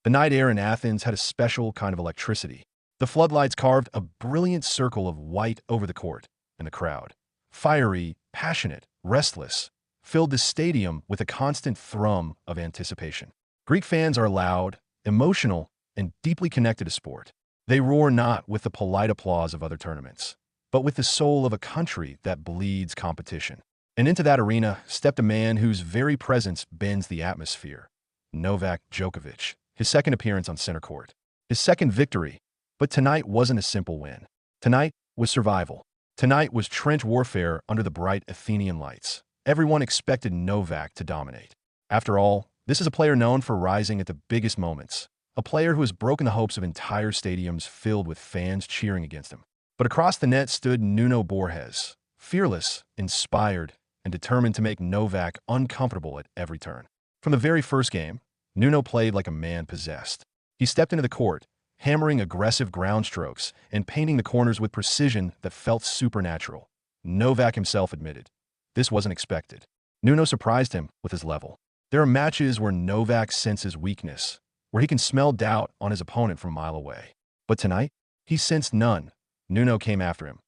The night air in Athens had a special kind of electricity. The floodlights carved a brilliant circle of white over the court, and the crowd, fiery, passionate, restless, filled the stadium with a constant thrum of anticipation. Greek fans are loud, emotional, and deeply connected to sport. They roar not with the polite applause of other tournaments, but with the soul of a country that bleeds competition. And into that arena stepped a man whose very presence bends the atmosphere. Novak Djokovic, his second appearance on center court. His second victory. But tonight wasn't a simple win. Tonight was survival. Tonight was trench warfare under the bright Athenian lights. Everyone expected Novak to dominate. After all, this is a player known for rising at the biggest moments. A player who has broken the hopes of entire stadiums filled with fans cheering against him. But across the net stood Nuno Borges, fearless, inspired, and determined to make Novak uncomfortable at every turn. From the very first game, Nuno played like a man possessed. He stepped into the court, hammering aggressive ground strokes and painting the corners with precision that felt supernatural. Novak himself admitted, this wasn't expected. Nuno surprised him with his level. There are matches where Novak senses weakness, where he can smell doubt on his opponent from a mile away. But tonight, he sensed none. Nuno came after him.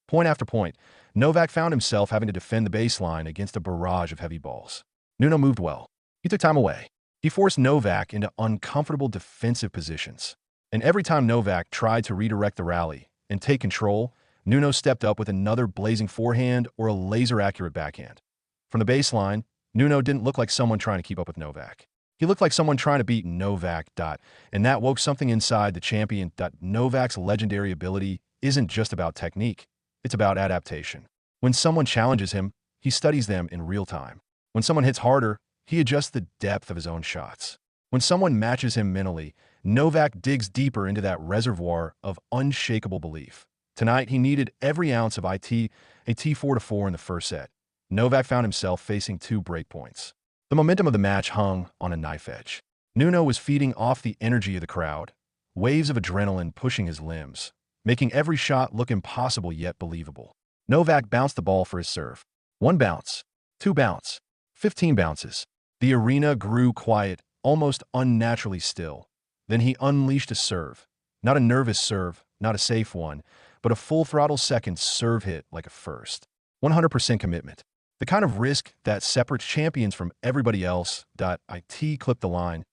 Point after point, Novak found himself having to defend the baseline against a barrage of heavy balls. Nuno moved well. He took time away. He forced Novak into uncomfortable defensive positions. And every time Novak tried to redirect the rally and take control, Nuno stepped up with another blazing forehand or a laser-accurate backhand. From the baseline, Nuno didn't look like someone trying to keep up with Novak. He looked like someone trying to beat Novak. And that woke something inside the champion. Novak's legendary ability isn't just about technique. It's about adaptation. When someone challenges him, he studies them in real time. When someone hits harder, he adjusts the depth of his own shots. When someone matches him mentally, Novak digs deeper into that reservoir of unshakable belief. Tonight, he needed every ounce of a T 4-4 in the first set. Novak found himself facing two breakpoints. The momentum of the match hung on a knife edge. Nuno was feeding off the energy of the crowd, waves of adrenaline pushing his limbs, making every shot look impossible yet believable. Novak bounced the ball for his serve. 1 bounce, 2 bounce, 15 bounces. The arena grew quiet, almost unnaturally still. Then he unleashed a serve. Not a nervous serve, not a safe one, but a full-throttle second serve hit like a first. 100% commitment. The kind of risk that separates champions from everybody else. It clipped the line.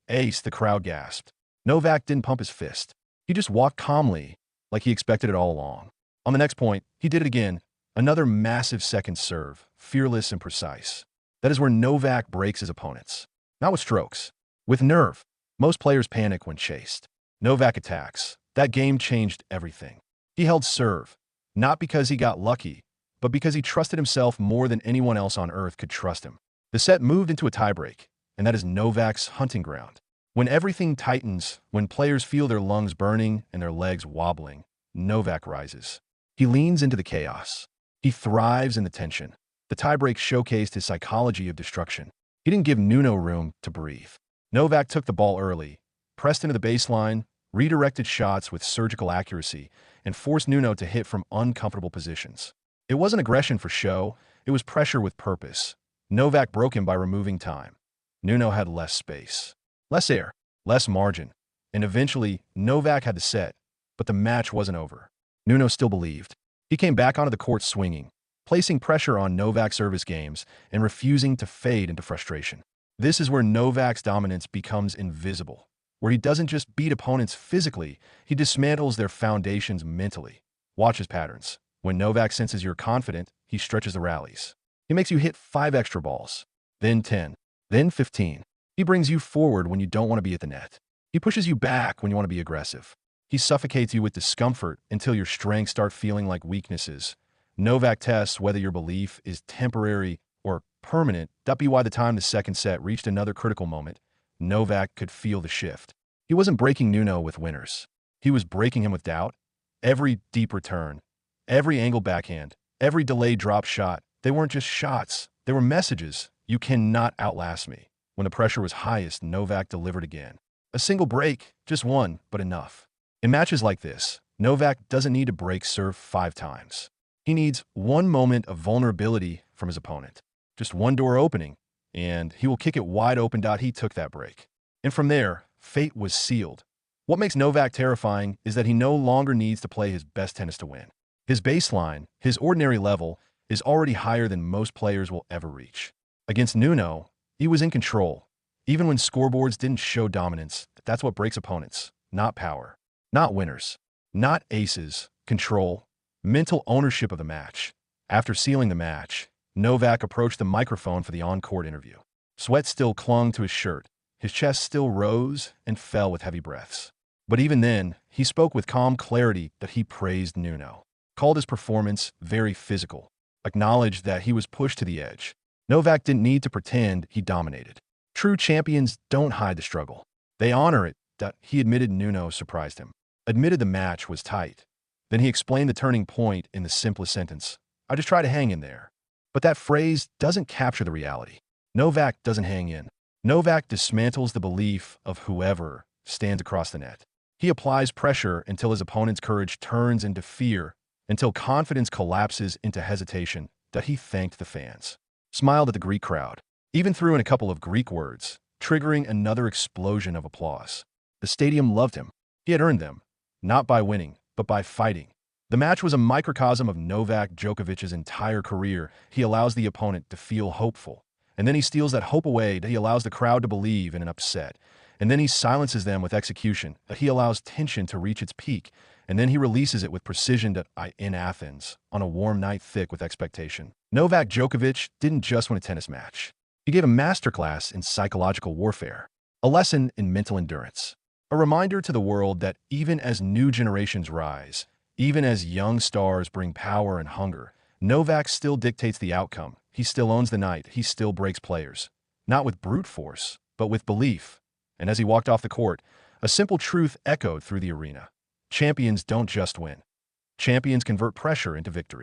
Ace, the crowd gasped. Novak didn't pump his fist. He just walked calmly, like he expected it all along. On the next point, he did it again. Another massive second serve, fearless and precise. That is where Novak breaks his opponents. Not with strokes, with nerve. Most players panic when chased. Novak attacks. That game changed everything. He held serve, not because he got lucky, but because he trusted himself more than anyone else on earth could trust him. The set moved into a tiebreak, and that is Novak's hunting ground. When everything tightens, when players feel their lungs burning and their legs wobbling, Novak rises. He leans into the chaos. He thrives in the tension. The tiebreak showcased his psychology of destruction. He didn't give Nuno room to breathe. Novak took the ball early, pressed into the baseline, redirected shots with surgical accuracy, and forced Nuno to hit from uncomfortable positions. It wasn't aggression for show, it was pressure with purpose. Novak broke him by removing time. Nuno had less space, less air, less margin, and eventually Novak had the set, but the match wasn't over. Nuno still believed. He came back onto the court swinging, placing pressure on Novak's service games and refusing to fade into frustration. This is where Novak's dominance becomes invisible, where he doesn't just beat opponents physically, he dismantles their foundations mentally. Watch his patterns. When Novak senses you're confident, he stretches the rallies. He makes you hit 5 extra balls, then 10, then 15. He brings you forward when you don't want to be at the net. He pushes you back when you want to be aggressive. He suffocates you with discomfort until your strengths start feeling like weaknesses. Novak tests whether your belief is temporary or permanent. By the time the second set reached another critical moment, Novak could feel the shift. He wasn't breaking Nuno with winners. He was breaking him with doubt. Every deep return, every angle backhand, every delayed drop shot, they weren't just shots. They were messages. You cannot outlast me. When the pressure was highest, Novak delivered again. A single break, just one, but enough. In matches like this, Novak doesn't need to break serve 5 times. He needs one moment of vulnerability from his opponent. Just one door opening, and he will kick it wide open. He took that break. And from there, Fate was sealed. What makes Novak terrifying is that he no longer needs to play his best tennis to win. His baseline, his ordinary level, is already higher than most players will ever reach. Against Nuno, he was in control. Even when scoreboards didn't show dominance, that's what breaks opponents. Not power. Not winners. Not aces. Control. Mental ownership of the match. After sealing the match, Novak approached the microphone for the on-court interview. Sweat still clung to his shirt. His chest still rose and fell with heavy breaths. But even then, he spoke with calm clarity that he praised Nuno, called his performance very physical, acknowledged that he was pushed to the edge. Novak didn't need to pretend he dominated. True champions don't hide the struggle. They honor it. That he admitted Nuno surprised him. Admitted the match was tight. Then he explained the turning point in the simplest sentence. I just try to hang in there. But that phrase doesn't capture the reality. Novak doesn't hang in. Novak dismantles the belief of whoever stands across the net. He applies pressure until his opponent's courage turns into fear, until confidence collapses into hesitation. That he thanked the fans, smiled at the Greek crowd, even threw in a couple of Greek words, triggering another explosion of applause. The stadium loved him. He had earned them, not by winning, but by fighting. The match was a microcosm of Novak Djokovic's entire career. He allows the opponent to feel hopeful, and then he steals that hope away. That he allows the crowd to believe in an upset, and then he silences them with execution. That he allows tension to reach its peak, and then he releases it with precision in Athens, on a warm night thick with expectation. Novak Djokovic didn't just win a tennis match. He gave a masterclass in psychological warfare, a lesson in mental endurance, a reminder to the world that even as new generations rise, even as young stars bring power and hunger, Novak still dictates the outcome. He still owns the night. He still breaks players, not with brute force, but with belief. And as he walked off the court, a simple truth echoed through the arena. Champions don't just win. Champions convert pressure into victory.